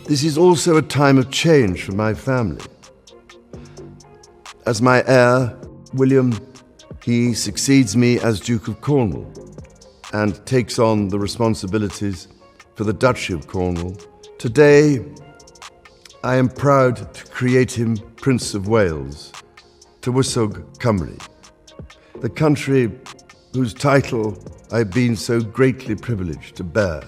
This is also a time of change for my family. As my heir, William, he succeeds me as Duke of Cornwall and takes on the responsibilities for the Duchy of Cornwall. Today, I am proud to create him Prince of Wales, Tywysog Cymru, the country whose title I've been so greatly privileged to bear.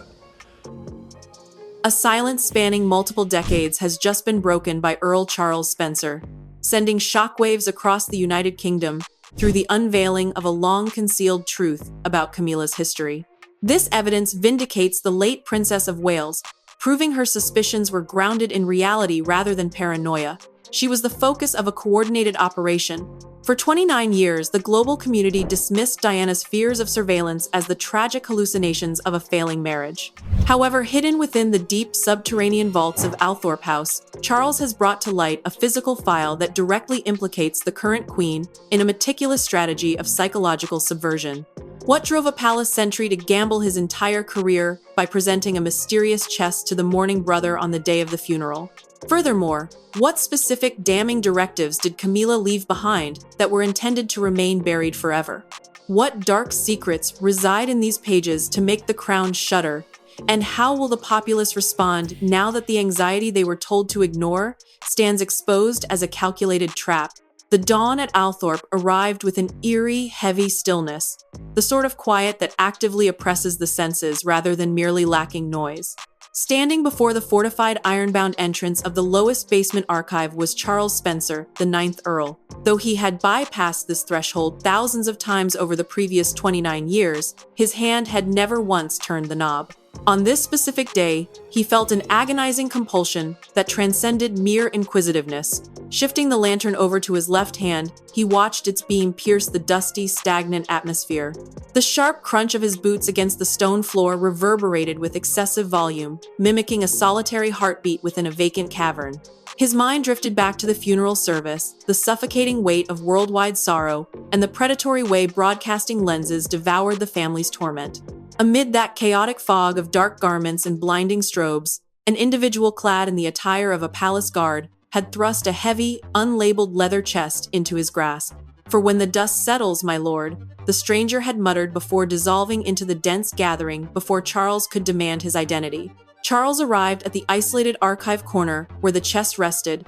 A silence spanning multiple decades has just been broken by Earl Charles Spencer, sending shockwaves across the United Kingdom through the unveiling of a long-concealed truth about Camilla's history. This evidence vindicates the late Princess of Wales, proving her suspicions were grounded in reality rather than paranoia. She was the focus of a coordinated operation. For 29 years, the global community dismissed Diana's fears of surveillance as the tragic hallucinations of a failing marriage. However, hidden within the deep subterranean vaults of Althorp House, Charles has brought to light a physical file that directly implicates the current queen in a meticulous strategy of psychological subversion. What drove a palace sentry to gamble his entire career by presenting a mysterious chest to the mourning brother on the day of the funeral? Furthermore, what specific damning directives did Camilla leave behind that were intended to remain buried forever? What dark secrets reside in these pages to make the crown shudder? And how will the populace respond now that the anxiety they were told to ignore stands exposed as a calculated trap? The dawn at Althorp arrived with an eerie, heavy stillness, the sort of quiet that actively oppresses the senses rather than merely lacking noise. Standing before the fortified iron-bound entrance of the lowest basement archive was Charles Spencer, the 9th Earl. Though he had bypassed this threshold thousands of times over the previous 29 years, his hand had never once turned the knob. On this specific day, he felt an agonizing compulsion that transcended mere inquisitiveness. Shifting the lantern over to his left hand, he watched its beam pierce the dusty, stagnant atmosphere. The sharp crunch of his boots against the stone floor reverberated with excessive volume, mimicking a solitary heartbeat within a vacant cavern. His mind drifted back to the funeral service, the suffocating weight of worldwide sorrow, and the predatory way broadcasting lenses devoured the family's torment. Amid that chaotic fog of dark garments and blinding strobes, an individual clad in the attire of a palace guard had thrust a heavy, unlabeled leather chest into his grasp. "For when the dust settles, my lord," the stranger had muttered before dissolving into the dense gathering before Charles could demand his identity. Charles arrived at the isolated archive corner where the chest rested,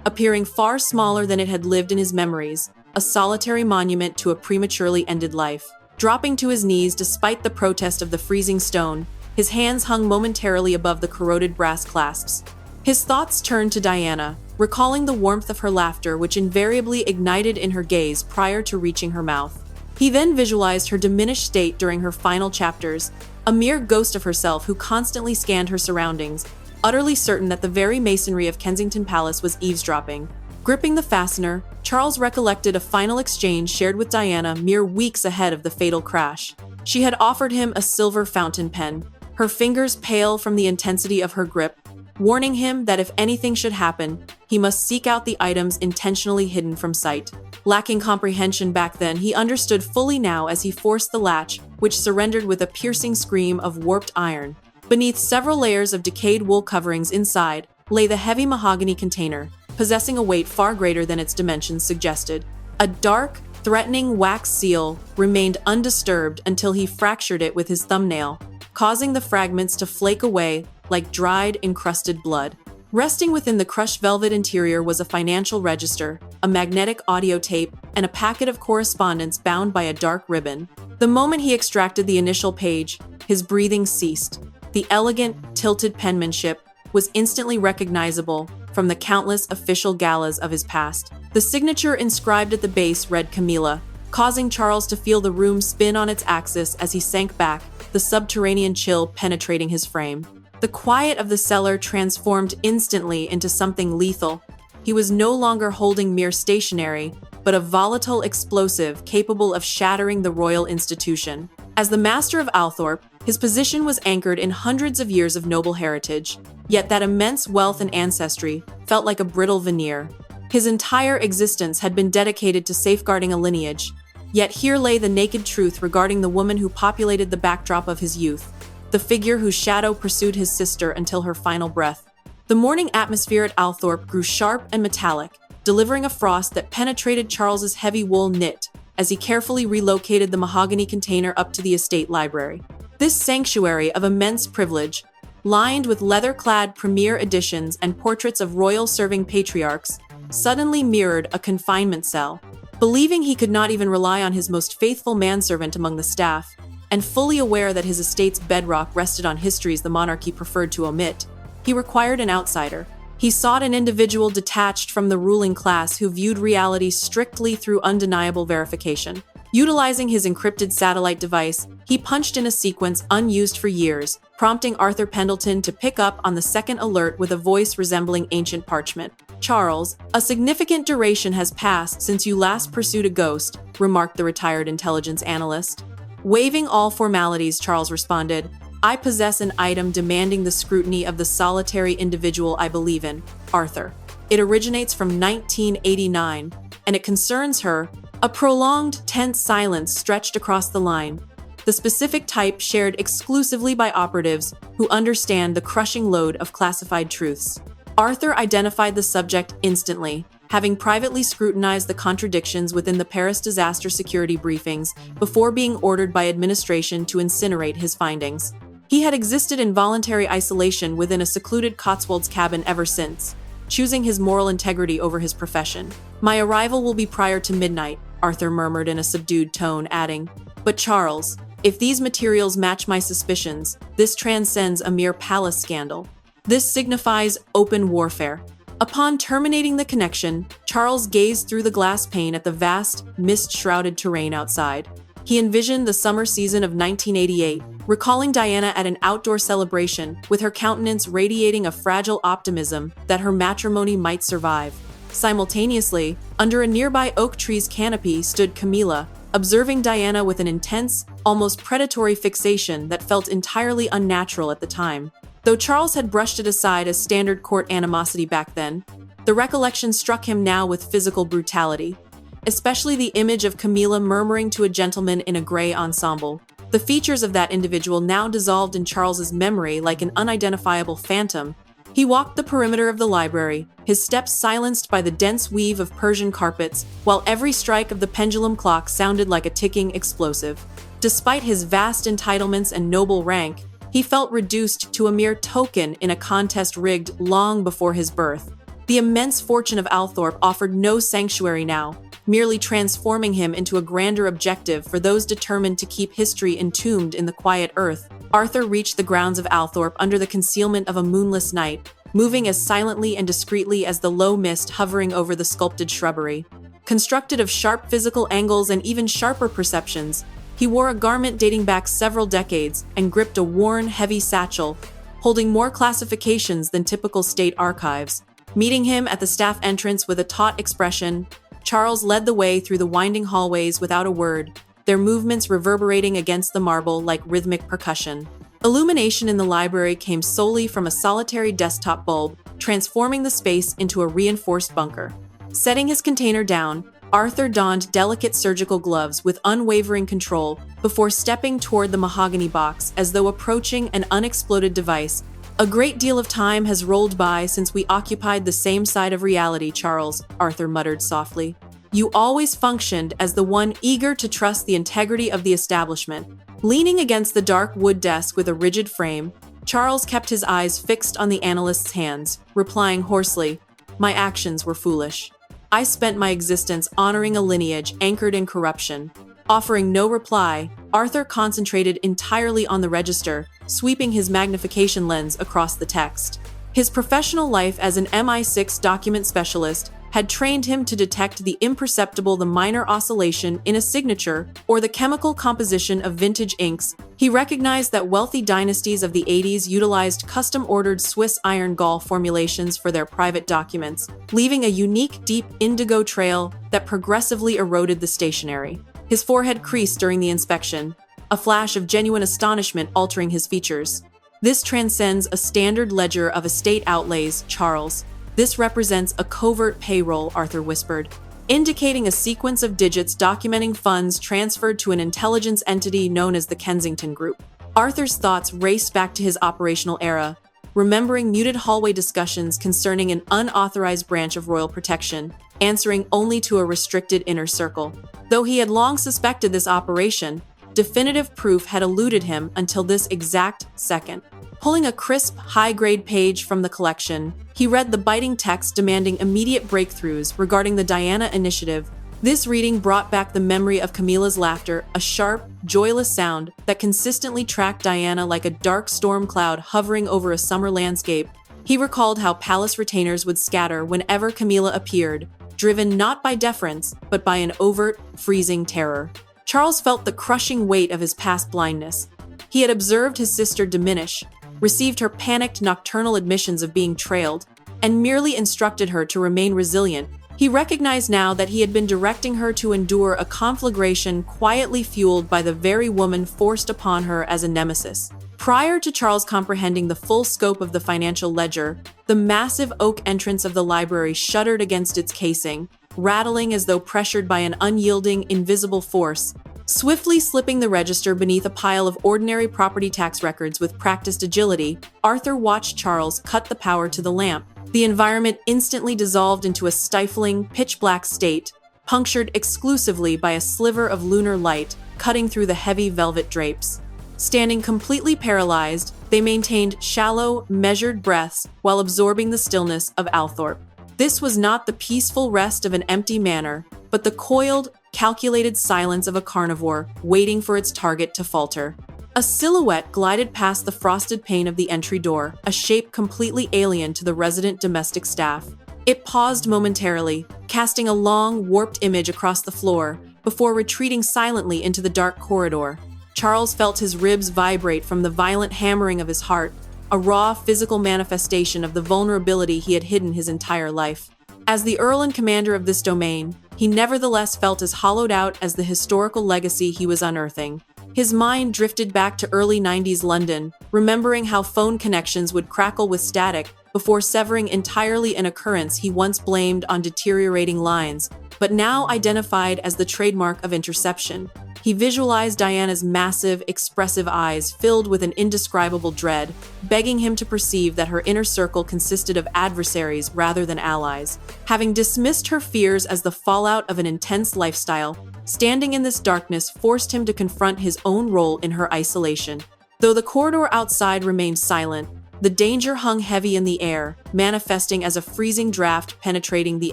appearing far smaller than it had lived in his memories, a solitary monument to a prematurely ended life. Dropping to his knees despite the protest of the freezing stone, his hands hung momentarily above the corroded brass clasps. His thoughts turned to Diana, recalling the warmth of her laughter which invariably ignited in her gaze prior to reaching her mouth. He then visualized her diminished state during her final chapters, a mere ghost of herself who constantly scanned her surroundings, utterly certain that the very masonry of Kensington Palace was eavesdropping. Gripping the fastener, Charles recollected a final exchange shared with Diana mere weeks ahead of the fatal crash. She had offered him a silver fountain pen, her fingers pale from the intensity of her grip, warning him that if anything should happen, he must seek out the items intentionally hidden from sight. Lacking comprehension back then, he understood fully now as he forced the latch, which surrendered with a piercing scream of warped iron. Beneath several layers of decayed wool coverings inside lay the heavy mahogany container, possessing a weight far greater than its dimensions suggested. A dark, threatening wax seal remained undisturbed until he fractured it with his thumbnail, causing the fragments to flake away like dried, encrusted blood. Resting within the crushed velvet interior was a financial register, a magnetic audio tape, and a packet of correspondence bound by a dark ribbon. The moment he extracted the initial page, his breathing ceased. The elegant, tilted penmanship was instantly recognizable from the countless official galas of his past. The signature inscribed at the base read Camilla, causing Charles to feel the room spin on its axis as he sank back, the subterranean chill penetrating his frame. The quiet of the cellar transformed instantly into something lethal. He was no longer holding mere stationery, but a volatile explosive capable of shattering the royal institution. As the master of Althorp, his position was anchored in hundreds of years of noble heritage, yet that immense wealth and ancestry felt like a brittle veneer. His entire existence had been dedicated to safeguarding a lineage, yet here lay the naked truth regarding the woman who populated the backdrop of his youth, the figure whose shadow pursued his sister until her final breath. The morning atmosphere at Althorpe grew sharp and metallic, delivering a frost that penetrated Charles's heavy wool knit as he carefully relocated the mahogany container up to the estate library. This sanctuary of immense privilege, lined with leather-clad premier editions and portraits of royal-serving patriarchs, suddenly mirrored a confinement cell. Believing he could not even rely on his most faithful manservant among the staff, and fully aware that his estate's bedrock rested on histories the monarchy preferred to omit, he required an outsider. He sought an individual detached from the ruling class who viewed reality strictly through undeniable verification. Utilizing his encrypted satellite device, he punched in a sequence unused for years, prompting Arthur Pendleton to pick up on the second alert with a voice resembling ancient parchment. "Charles, a significant duration has passed since you last pursued a ghost," remarked the retired intelligence analyst. Waiving all formalities, Charles responded, "I possess an item demanding the scrutiny of the solitary individual I believe in, Arthur. It originates from 1989, and it concerns her." A prolonged, tense silence stretched across the line, the specific type shared exclusively by operatives who understand the crushing load of classified truths. Arthur identified the subject instantly, having privately scrutinized the contradictions within the Paris disaster security briefings before being ordered by administration to incinerate his findings. He had existed in voluntary isolation within a secluded Cotswolds cabin ever since, choosing his moral integrity over his profession. "My arrival will be prior to midnight," Arthur murmured in a subdued tone, adding, "But Charles, if these materials match my suspicions, this transcends a mere palace scandal. This signifies open warfare." Upon terminating the connection, Charles gazed through the glass pane at the vast, mist-shrouded terrain outside. He envisioned the summer season of 1988, recalling Diana at an outdoor celebration, with her countenance radiating a fragile optimism that her matrimony might survive. Simultaneously, under a nearby oak tree's canopy stood Camilla, observing Diana with an intense, almost predatory fixation that felt entirely unnatural at the time. Though Charles had brushed it aside as standard court animosity back then, the recollection struck him now with physical brutality, especially the image of Camilla murmuring to a gentleman in a gray ensemble. The features of that individual now dissolved in Charles's memory like an unidentifiable phantom. He walked the perimeter of the library, his steps silenced by the dense weave of Persian carpets, while every strike of the pendulum clock sounded like a ticking explosive. Despite his vast entitlements and noble rank, he felt reduced to a mere token in a contest rigged long before his birth. The immense fortune of Althorpe offered no sanctuary now, merely transforming him into a grander objective for those determined to keep history entombed in the quiet earth. Arthur reached the grounds of Althorpe under the concealment of a moonless night, moving as silently and discreetly as the low mist hovering over the sculpted shrubbery. Constructed of sharp physical angles and even sharper perceptions, he wore a garment dating back several decades and gripped a worn, heavy satchel, holding more classifications than typical state archives. Meeting him at the staff entrance with a taut expression, Charles led the way through the winding hallways without a word, their movements reverberating against the marble like rhythmic percussion. Illumination in the library came solely from a solitary desktop bulb, transforming the space into a reinforced bunker. Setting his container down, Arthur donned delicate surgical gloves with unwavering control before stepping toward the mahogany box as though approaching an unexploded device. "A great deal of time has rolled by since we occupied the same side of reality, Charles," Arthur muttered softly. "You always functioned as the one eager to trust the integrity of the establishment." Leaning against the dark wood desk with a rigid frame, Charles kept his eyes fixed on the analyst's hands, replying hoarsely, "My actions were foolish. I spent my existence honoring a lineage anchored in corruption." Offering no reply, Arthur concentrated entirely on the register, sweeping his magnification lens across the text. His professional life as an MI6 document specialist had trained him to detect the imperceptible, the minor oscillation in a signature, or the chemical composition of vintage inks. He recognized that wealthy dynasties of the 80s utilized custom-ordered Swiss iron gall formulations for their private documents, leaving a unique, deep indigo trail that progressively eroded the stationery. His forehead creased during the inspection, a flash of genuine astonishment altering his features. "This transcends a standard ledger of estate outlays, Charles. This represents a covert payroll," Arthur whispered, indicating a sequence of digits documenting funds transferred to an intelligence entity known as the Kensington Group. Arthur's thoughts raced back to his operational era, remembering muted hallway discussions concerning an unauthorized branch of royal protection, answering only to a restricted inner circle. Though he had long suspected this operation, definitive proof had eluded him until this exact second. Pulling a crisp, high-grade page from the collection, he read the biting text demanding immediate breakthroughs regarding the Diana Initiative. This reading brought back the memory of Camilla's laughter, a sharp, joyless sound that consistently tracked Diana like a dark storm cloud hovering over a summer landscape. He recalled how palace retainers would scatter whenever Camilla appeared, driven not by deference, but by an overt, freezing terror. Charles felt the crushing weight of his past blindness. He had observed his sister diminish, received her panicked nocturnal admissions of being trailed, and merely instructed her to remain resilient. He recognized now that he had been directing her to endure a conflagration quietly fueled by the very woman forced upon her as a nemesis. Prior to Charles comprehending the full scope of the financial ledger, the massive oak entrance of the library shuddered against its casing, rattling as though pressured by an unyielding, invisible force. Swiftly slipping the register beneath a pile of ordinary property tax records with practiced agility, Arthur watched Charles cut the power to the lamp. The environment instantly dissolved into a stifling, pitch-black state, punctured exclusively by a sliver of lunar light cutting through the heavy velvet drapes. Standing completely paralyzed, they maintained shallow, measured breaths while absorbing the stillness of Althorpe. This was not the peaceful rest of an empty manor, but the coiled, calculated silence of a carnivore waiting for its target to falter. A silhouette glided past the frosted pane of the entry door, a shape completely alien to the resident domestic staff. It paused momentarily, casting a long, warped image across the floor, before retreating silently into the dark corridor. Charles felt his ribs vibrate from the violent hammering of his heart, a raw physical manifestation of the vulnerability he had hidden his entire life. As the Earl and commander of this domain, he nevertheless felt as hollowed out as the historical legacy he was unearthing. His mind drifted back to early 90s London, remembering how phone connections would crackle with static before severing entirely an occurrence he once blamed on deteriorating lines, but now identified as the trademark of interception. He visualized Diana's massive, expressive eyes filled with an indescribable dread, begging him to perceive that her inner circle consisted of adversaries rather than allies. Having dismissed her fears as the fallout of an intense lifestyle, standing in this darkness forced him to confront his own role in her isolation. Though the corridor outside remained silent, the danger hung heavy in the air, manifesting as a freezing draft penetrating the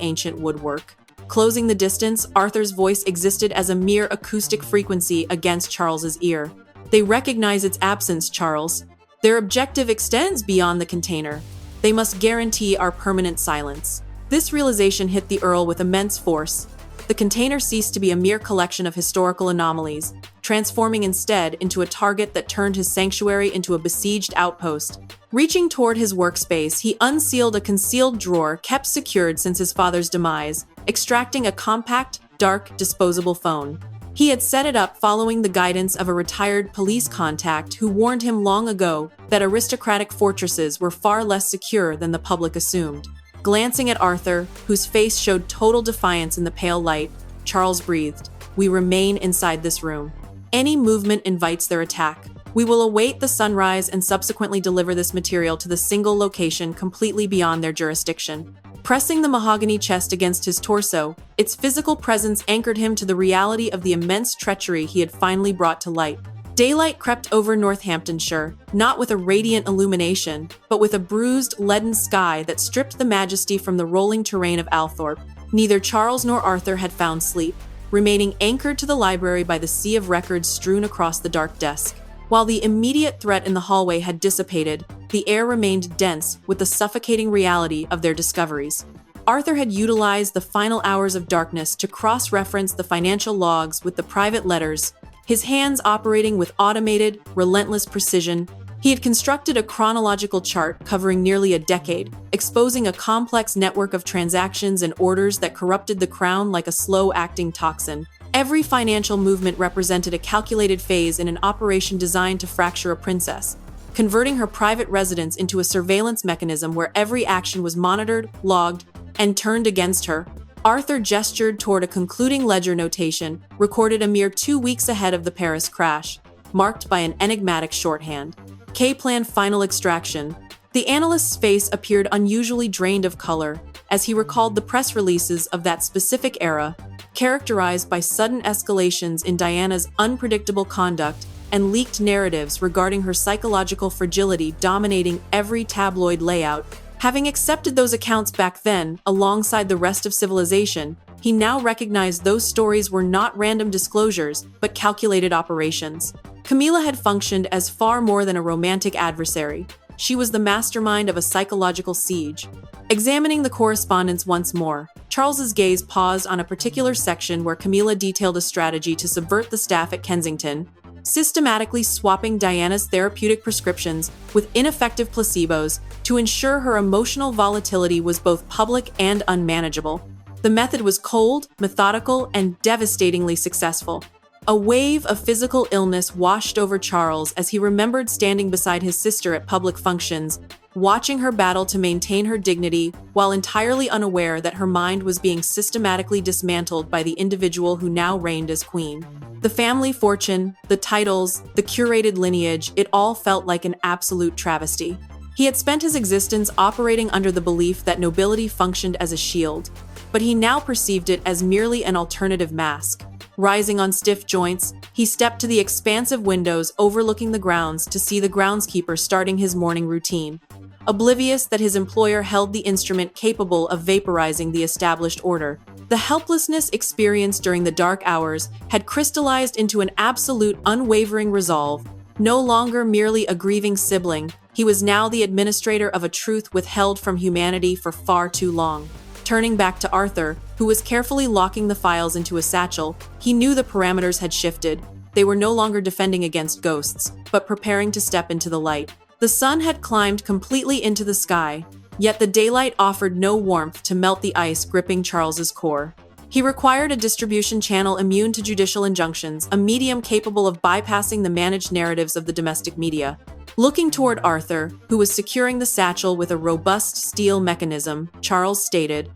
ancient woodwork. Closing the distance, Arthur's voice existed as a mere acoustic frequency against Charles's ear. They recognize its absence, Charles. Their objective extends beyond the container. They must guarantee our permanent silence. This realization hit the Earl with immense force. The container ceased to be a mere collection of historical anomalies, transforming instead into a target that turned his sanctuary into a besieged outpost. Reaching toward his workspace, he unsealed a concealed drawer kept secured since his father's demise, extracting a compact, dark, disposable phone. He had set it up following the guidance of a retired police contact who warned him long ago that aristocratic fortresses were far less secure than the public assumed. Glancing at Arthur, whose face showed total defiance in the pale light, Charles breathed, "We remain inside this room. Any movement invites their attack. We will await the sunrise and subsequently deliver this material to the single location completely beyond their jurisdiction." Pressing the mahogany chest against his torso, its physical presence anchored him to the reality of the immense treachery he had finally brought to light. Daylight crept over Northamptonshire, not with a radiant illumination, but with a bruised, leaden sky that stripped the majesty from the rolling terrain of Althorpe. Neither Charles nor Arthur had found sleep, remaining anchored to the library by the sea of records strewn across the dark desk. While the immediate threat in the hallway had dissipated, the air remained dense with the suffocating reality of their discoveries. Arthur had utilized the final hours of darkness to cross-reference the financial logs with the private letters, his hands operating with automated, relentless precision. He had constructed a chronological chart covering nearly a decade, exposing a complex network of transactions and orders that corrupted the crown like a slow-acting toxin. Every financial movement represented a calculated phase in an operation designed to fracture a princess, converting her private residence into a surveillance mechanism where every action was monitored, logged, and turned against her. Arthur gestured toward a concluding ledger notation, recorded a mere 2 weeks ahead of the Paris crash, marked by an enigmatic shorthand. K-Plan Final Extraction. The analyst's face appeared unusually drained of color as he recalled the press releases of that specific era, characterized by sudden escalations in Diana's unpredictable conduct and leaked narratives regarding her psychological fragility dominating every tabloid layout. Having accepted those accounts back then, alongside the rest of civilization, he now recognized those stories were not random disclosures, but calculated operations. Camilla had functioned as far more than a romantic adversary. She was the mastermind of a psychological siege. Examining the correspondence once more, Charles's gaze paused on a particular section where Camilla detailed a strategy to subvert the staff at Kensington, systematically swapping Diana's therapeutic prescriptions with ineffective placebos to ensure her emotional volatility was both public and unmanageable. The method was cold, methodical, and devastatingly successful. A wave of physical illness washed over Charles as he remembered standing beside his sister at public functions, watching her battle to maintain her dignity while entirely unaware that her mind was being systematically dismantled by the individual who now reigned as queen. The family fortune, the titles, the curated lineage, it all felt like an absolute travesty. He had spent his existence operating under the belief that nobility functioned as a shield, but he now perceived it as merely an alternative mask. Rising on stiff joints, he stepped to the expansive windows overlooking the grounds to see the groundskeeper starting his morning routine, oblivious that his employer held the instrument capable of vaporizing the established order. The helplessness experienced during the dark hours had crystallized into an absolute, unwavering resolve. No longer merely a grieving sibling, he was now the administrator of a truth withheld from humanity for far too long. Turning back to Arthur, who was carefully locking the files into a satchel, he knew the parameters had shifted. They were no longer defending against ghosts, but preparing to step into the light. The sun had climbed completely into the sky, yet the daylight offered no warmth to melt the ice gripping Charles's core. He required a distribution channel immune to judicial injunctions, a medium capable of bypassing the managed narratives of the domestic media. Looking toward Arthur, who was securing the satchel with a robust steel mechanism, Charles stated,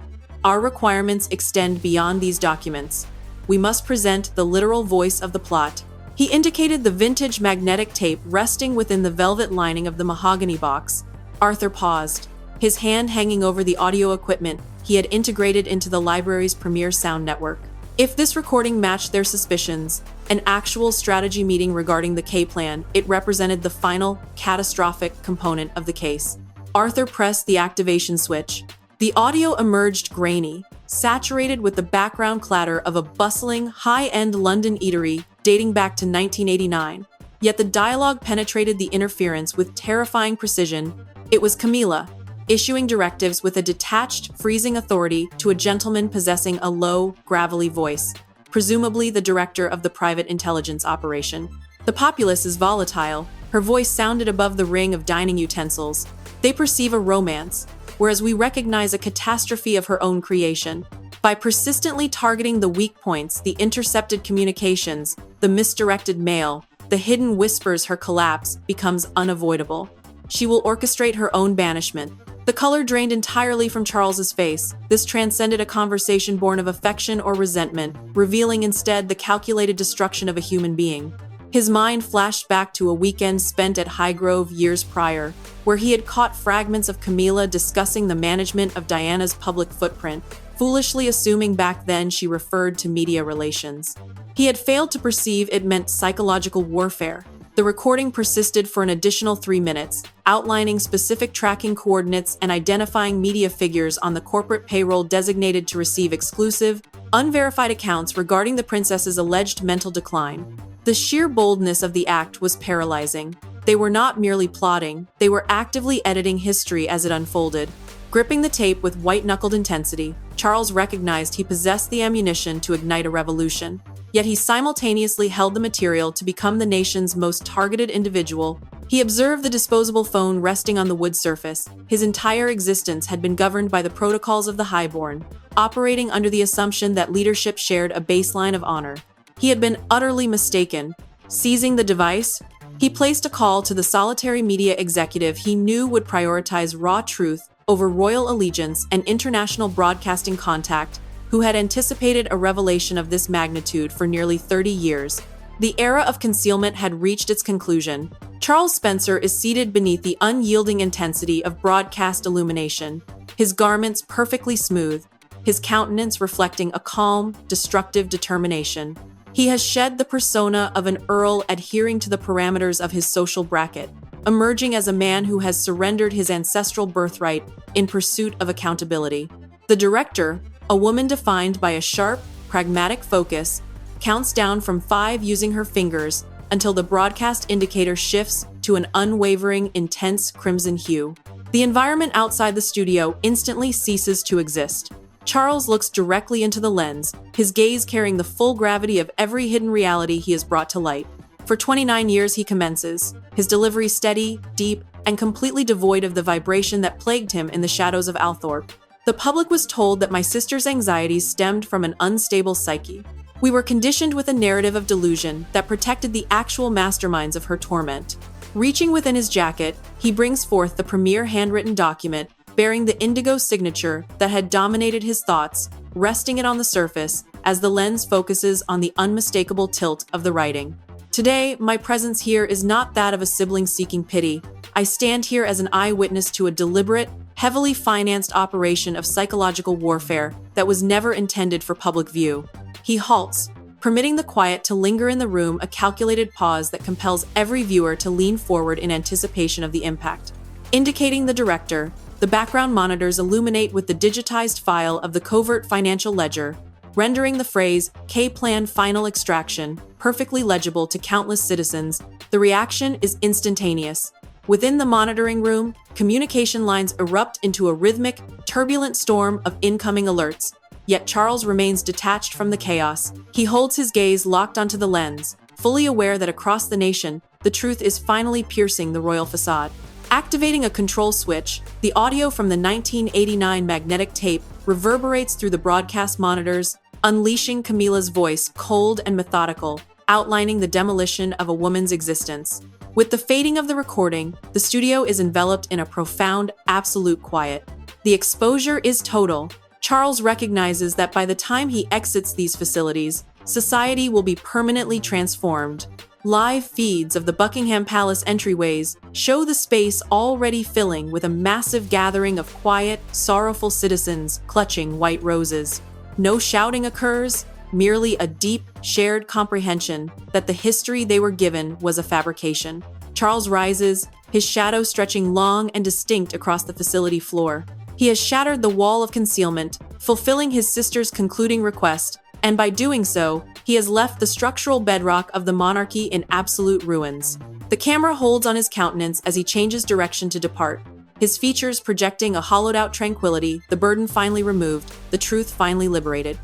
"Our requirements extend beyond these documents. We must present the literal voice of the plot." He indicated the vintage magnetic tape resting within the velvet lining of the mahogany box. Arthur paused, his hand hanging over the audio equipment he had integrated into the library's premier sound network. If this recording matched their suspicions, an actual strategy meeting regarding the K-plan, it represented the final, catastrophic component of the case. Arthur pressed the activation switch. The audio emerged grainy, saturated with the background clatter of a bustling, high-end London eatery dating back to 1989. Yet the dialogue penetrated the interference with terrifying precision. It was Camilla, issuing directives with a detached, freezing authority to a gentleman possessing a low, gravelly voice, presumably the director of the private intelligence operation. The populace is volatile. Her voice sounded above the ring of dining utensils. They perceive a romance, whereas we recognize a catastrophe of her own creation. By persistently targeting the weak points, the intercepted communications, the misdirected mail, the hidden whispers, her collapse becomes unavoidable. She will orchestrate her own banishment. The color drained entirely from Charles's face. This transcended a conversation born of affection or resentment, revealing instead the calculated destruction of a human being. His mind flashed back to a weekend spent at Highgrove years prior, where he had caught fragments of Camilla discussing the management of Diana's public footprint, foolishly assuming back then she referred to media relations. He had failed to perceive it meant psychological warfare. The recording persisted for an additional 3 minutes, outlining specific tracking coordinates and identifying media figures on the corporate payroll designated to receive exclusive, unverified accounts regarding the princess's alleged mental decline. The sheer boldness of the act was paralyzing. They were not merely plotting, they were actively editing history as it unfolded. Gripping the tape with white-knuckled intensity, Charles recognized he possessed the ammunition to ignite a revolution. Yet he simultaneously held the material to become the nation's most targeted individual. He observed the disposable phone resting on the wood surface. His entire existence had been governed by the protocols of the highborn, operating under the assumption that leadership shared a baseline of honor. He had been utterly mistaken. Seizing the device, he placed a call to the solitary media executive he knew would prioritize raw truth over royal allegiance and international broadcasting contact, who had anticipated a revelation of this magnitude for nearly 30 years. The era of concealment had reached its conclusion. Charles Spencer is seated beneath the unyielding intensity of broadcast illumination, his garments perfectly smooth, his countenance reflecting a calm, destructive determination. He has shed the persona of an earl adhering to the parameters of his social bracket, emerging as a man who has surrendered his ancestral birthright in pursuit of accountability. The director, a woman defined by a sharp, pragmatic focus, counts down from 5 using her fingers until the broadcast indicator shifts to an unwavering, intense crimson hue. The environment outside the studio instantly ceases to exist. Charles looks directly into the lens, his gaze carrying the full gravity of every hidden reality he has brought to light. For 29 years he commences, his delivery steady, deep, and completely devoid of the vibration that plagued him in the shadows of Althorpe. The public was told that my sister's anxieties stemmed from an unstable psyche. We were conditioned with a narrative of delusion that protected the actual masterminds of her torment. Reaching within his jacket, he brings forth the premier handwritten document bearing the indigo signature that had dominated his thoughts, resting it on the surface as the lens focuses on the unmistakable tilt of the writing. Today, my presence here is not that of a sibling seeking pity. I stand here as an eyewitness to a deliberate, heavily financed operation of psychological warfare that was never intended for public view. He halts, permitting the quiet to linger in the room, a calculated pause that compels every viewer to lean forward in anticipation of the impact. Indicating the director, the background monitors illuminate with the digitized file of the covert financial ledger, rendering the phrase K-Plan Final Extraction perfectly legible to countless citizens. The reaction is instantaneous. Within the monitoring room, communication lines erupt into a rhythmic, turbulent storm of incoming alerts. Yet Charles remains detached from the chaos. He holds his gaze locked onto the lens, fully aware that across the nation, the truth is finally piercing the royal facade. Activating a control switch, the audio from the 1989 magnetic tape reverberates through the broadcast monitors, unleashing Camilla's voice, cold and methodical, outlining the demolition of a woman's existence. With the fading of the recording, the studio is enveloped in a profound, absolute quiet. The exposure is total. Charles recognizes that by the time he exits these facilities, society will be permanently transformed. Live feeds of the Buckingham Palace entryways show the space already filling with a massive gathering of quiet, sorrowful citizens clutching white roses. No shouting occurs, merely a deep, shared comprehension that the history they were given was a fabrication. Charles rises, his shadow stretching long and distinct across the facility floor. He has shattered the wall of concealment, fulfilling his sister's concluding request, and by doing so, he has left the structural bedrock of the monarchy in absolute ruins. The camera holds on his countenance as he changes direction to depart, his features projecting a hollowed-out tranquility, the burden finally removed, the truth finally liberated.